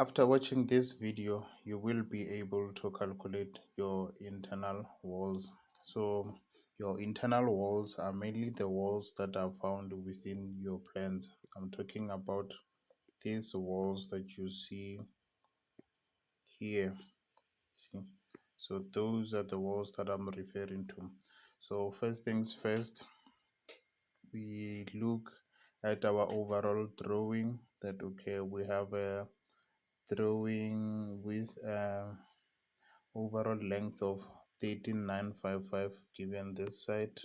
After watching this video, you will be able to calculate your internal walls. So your internal walls are mainly the walls that are found within your plans. I'm talking about these walls that you see here. See? So those are the walls that I'm referring to. So first things first, we look at our overall drawing. That okay, we have a drawing with overall length of 13955 given this side.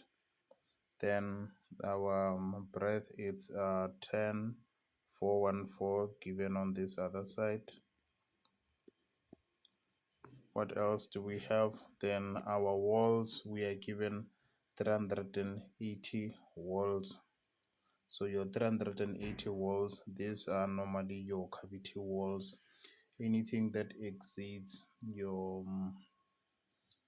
Then our breadth is 10414 given on this other side. What else do we have? Then our walls, we are given 380 walls. So your 380 walls, these are normally your cavity walls. Anything that exceeds your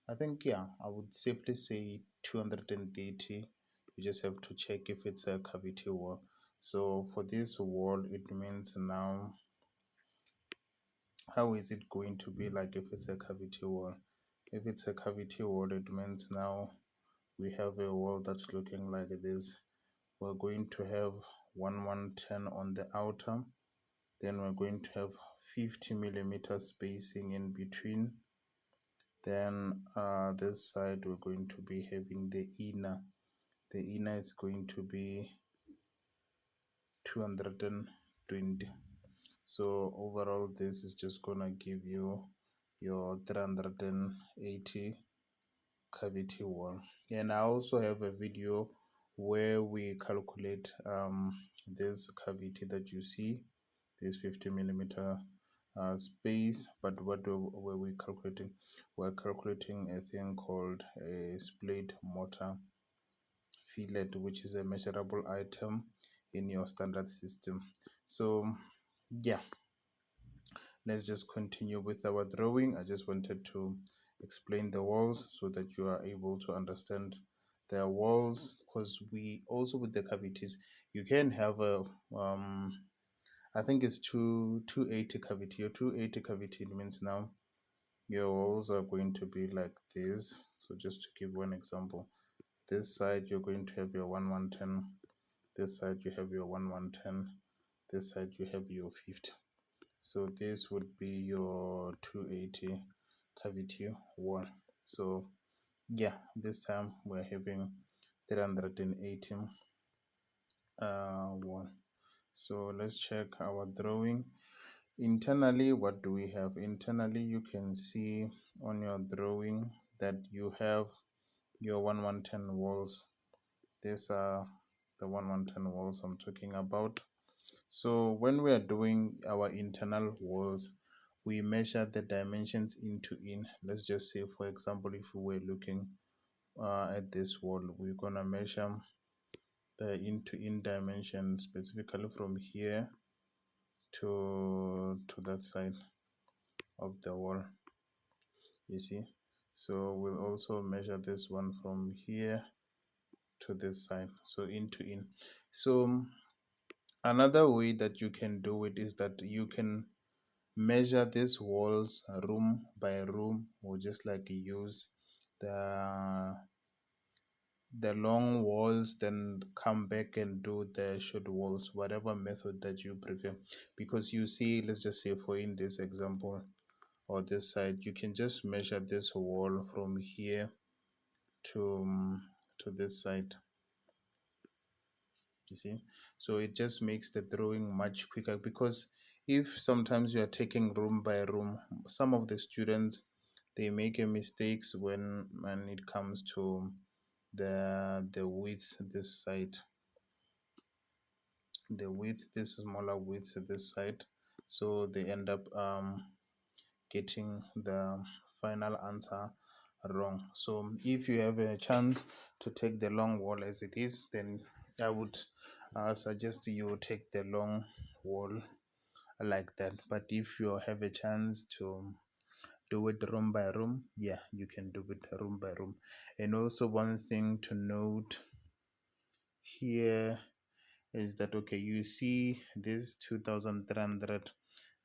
I think, yeah, I would safely say 230. You just have to check if it's a cavity wall. So for this wall, it means now, how is it going to be like if it's a cavity wall? If it's a cavity wall, it means now we have a wall that's looking like this. We're going to have 1110 on the outer. Then we're going to have 50 millimeter spacing in between. Then this side we're going to be having the inner is going to be 220. So overall this is just gonna give you your 380 cavity wall. And I also have a video where we calculate this cavity that you see, this 50 millimeter space. But what were we calculating? We're calculating a thing called a split mortar fillet, which is a measurable item in your standard system. So yeah, let's just continue with our drawing. I just wanted to explain the walls so that you are able to understand the walls, because we also, with the cavities, you can have a I think it's 280 cavity. Your 280 cavity means now your walls are going to be like this. So just to give one example, this side you're going to have your 1110, this side you have your 1110, this side you have your 50. So this would be your 280 cavity wall. So yeah, this time we're having 380 wall. So let's check our drawing. Internally, what do we have? Internally, you can see on your drawing that you have your 1110 walls. These are the 1110 walls I'm talking about. So when we are doing our internal walls, we measure the dimensions into in. Let's just say, for example, if we were looking at this wall, we're gonna measure the in dimension specifically from here to that side of the wall, you see. So we'll also measure this one from here to this side, so in. So another way that you can do it is that you can measure these walls room by room, or just like use the long walls, then come back and do the short walls, whatever method that you prefer. Because you see, let's just say for in this example or this side, you can just measure this wall from here to this side, you see. So it just makes the drawing much quicker, because if sometimes you are taking room by room, some of the students, they make a mistakes when it comes to the width this side, the width, this smaller width this side. So they end up getting the final answer wrong. So if you have a chance to take the long wall as it is, then I would suggest you take the long wall like that. But if you have a chance to do it room by room, yeah, you can do it room by room. And also one thing to note here is that okay, you see this 2300,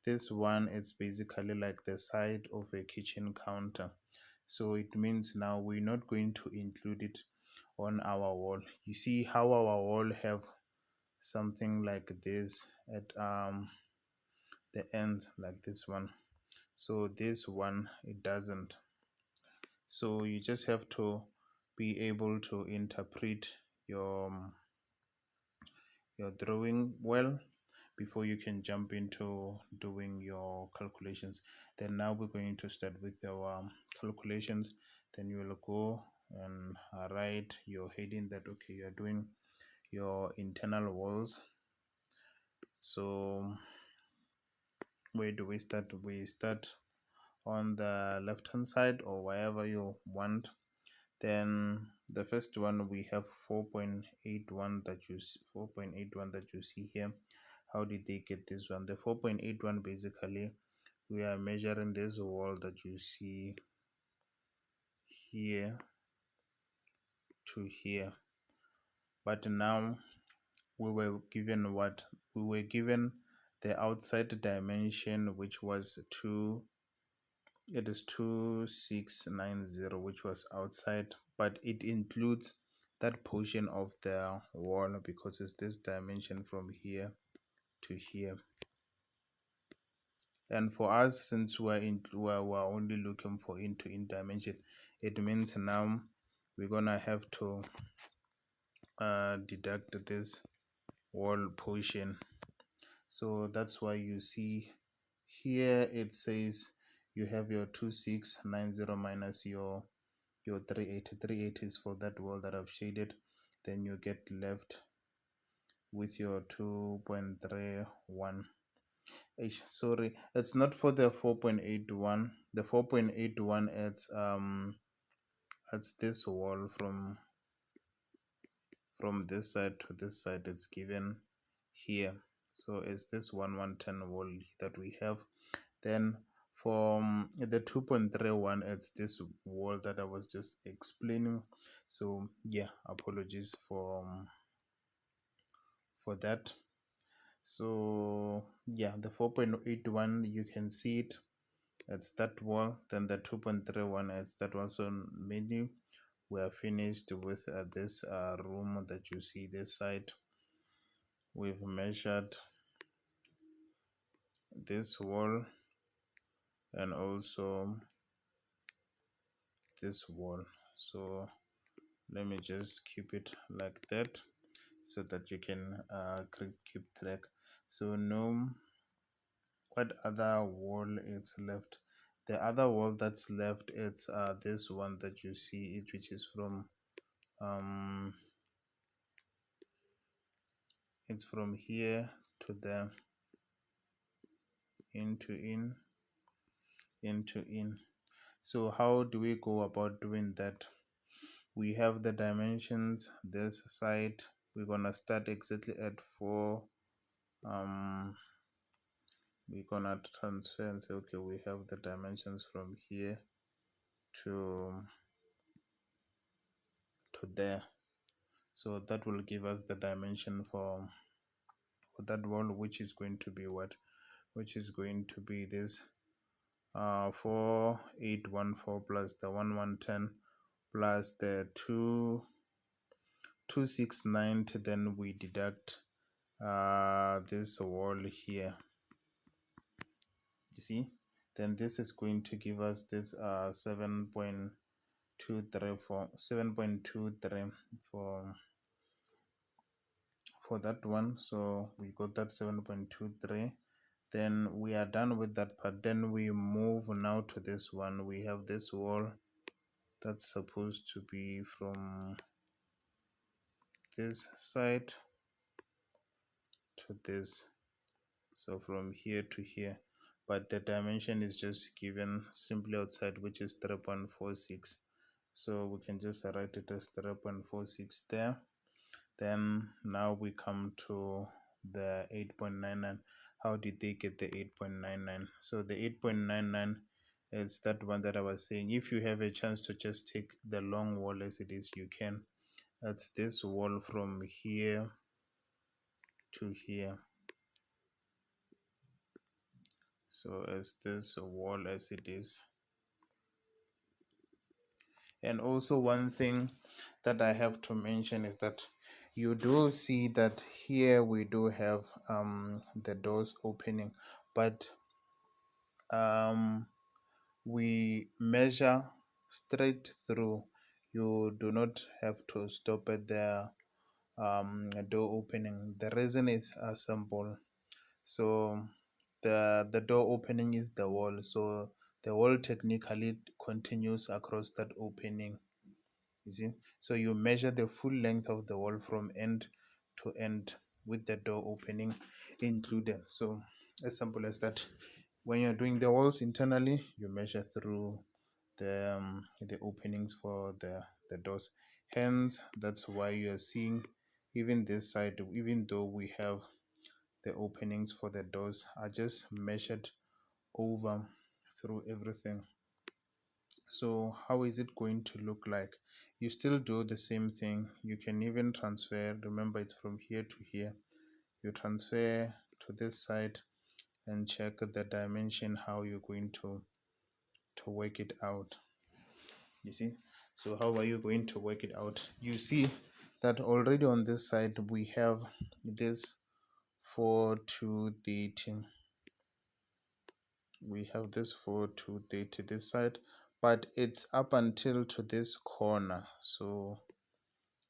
This one is basically like the side of a kitchen counter. So it means now we're not going to include it on our wall. You see how our wall have something like this at the end, like this one. So this one, it doesn't. So you just have to be able to interpret your drawing well before you can jump into doing your calculations. Then now we're going to start with our calculations. Then you will go and write your heading that okay, you're doing your internal walls. So where do we start? We start on the left hand side or wherever you want. Then the first one we have 4.81 that you 4.81 that you see here. How did they get this one? The 4.81, basically we are measuring this wall that you see here to here, but now we were given what? We were given the outside dimension, which was 2, it is 2690, which was outside, but it includes that portion of the wall because it's this dimension from here to here. And for us, since we're only looking for in dimension, it means now we're gonna have to deduct this wall portion. So that's why you see here it says you have your 2690 minus your 380. 380 is for that wall that I've shaded. Then you get left with your 2.31. Sorry, it's not for the 4.81. The 4.81, it's this wall from this side to this side, it's given here. So it's this 1110 wall that we have. Then from the 2.31, it's this wall that I was just explaining. So yeah, apologies for that. So yeah, the 4.81, you can see it, it's that wall. Then the 2.31, it's that one. So mainly we are finished with this room that you see this side. We've measured this wall and also this wall. So let me just keep it like that so that you can keep track. So no, what other wall is left? The other wall that's left, it's this one that you see it, which is from it's from here to the into in. So how do we go about doing that? We have the dimensions this side. We're gonna start exactly at 4. We're gonna transfer and say okay, we have the dimensions from here to there. So that will give us the dimension for that wall, which is going to be what? Which is going to be this 4814 plus the 1110 plus the 2269. Then we deduct this wall here, you see. Then this is going to give us this 7.23 for that one. So we got that 7.23. Then we are done with that part. Then we move now to this one. We have this wall that's supposed to be from this side to this, so from here to here, but the dimension is just given simply outside, which is 3.46. So we can just write it as 3.46 there. Then now we come to the 8.99. How did they get the 8.99? So the 8.99 is that one that I was saying. If you have a chance to just take the long wall as it is, you can. That's this wall from here to here. So as this wall as it is. And also one thing that I have to mention is that you do see that here we do have the doors opening, but we measure straight through. You do not have to stop at the door opening. The reason is simple. So the door opening is the wall, so the wall technically continues across that opening, you see. So you measure the full length of the wall from end to end with the door opening included. So as simple as that. When you're doing the walls internally, you measure through the openings for the doors. Hence that's why you're seeing even this side, even though we have the openings for the doors, are just measured over through everything. So how is it going to look like? You still do the same thing. You can even transfer. Remember, it's from here to here. You transfer to this side and check the dimension, how you're going to work it out, you see. So how are you going to work it out? You see that already on this side we have this 4230. We have this 4230 this side, but it's up until to this corner. So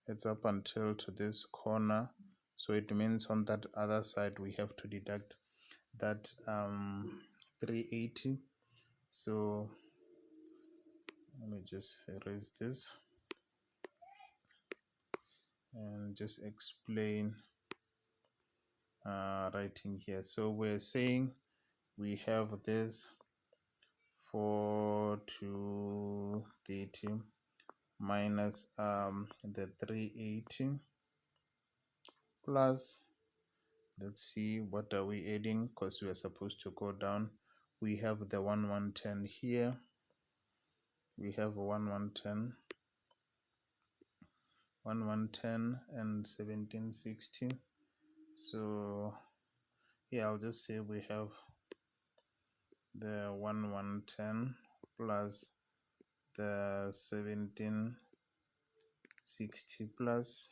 it's up until to this corner, so it means on that other side we have to deduct that 380. So let me just erase this and just explain writing here. So we're saying we have this 4230 minus the 380 plus, let's see, what are we adding, because we are supposed to go down. We have the 1110 here, we have 1110 and 1760. So yeah, I'll just say we have the 1110 plus the 1760 plus,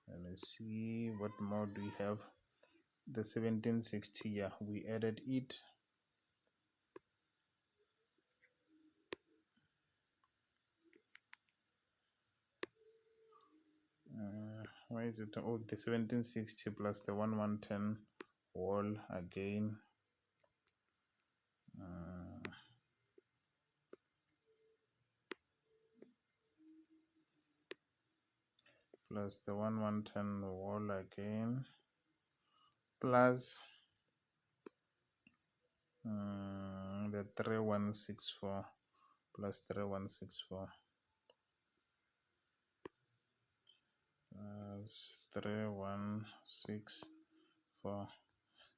let me see, what more do we have? The 1760, yeah, we added it. Why is it? Oh, the 1760 plus the 1110 wall again. Plus the 1110 wall again, plus the 3164, plus 3164, plus 3164.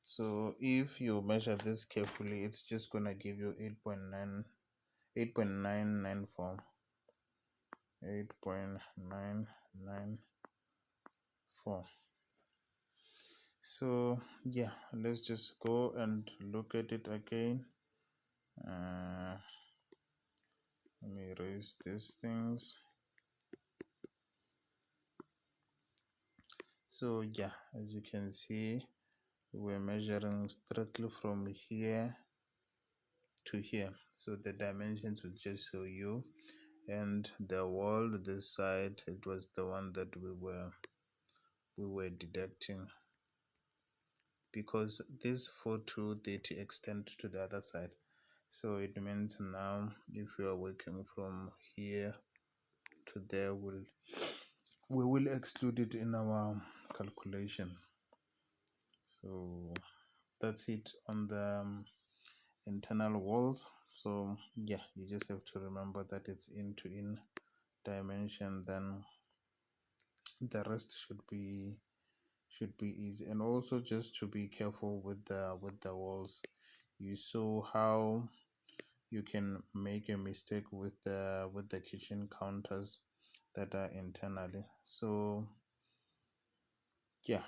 So if you measure this carefully, it's just gonna give you 8.994. 8.994. So yeah, let's just go and look at it again. Let me erase these things. So yeah, as you can see, we're measuring strictly from here to here, so the dimensions will just show you. And the wall this side, it was the one that we were deducting, because this 4230 extend to the other side. So it means now if you are working from here to there, we will exclude it in our calculation. So that's it on the internal walls. So yeah, you just have to remember that it's in to in dimension, then the rest should be easy. And also just to be careful with the walls. You saw how you can make a mistake with the kitchen counters that are internally. So yeah,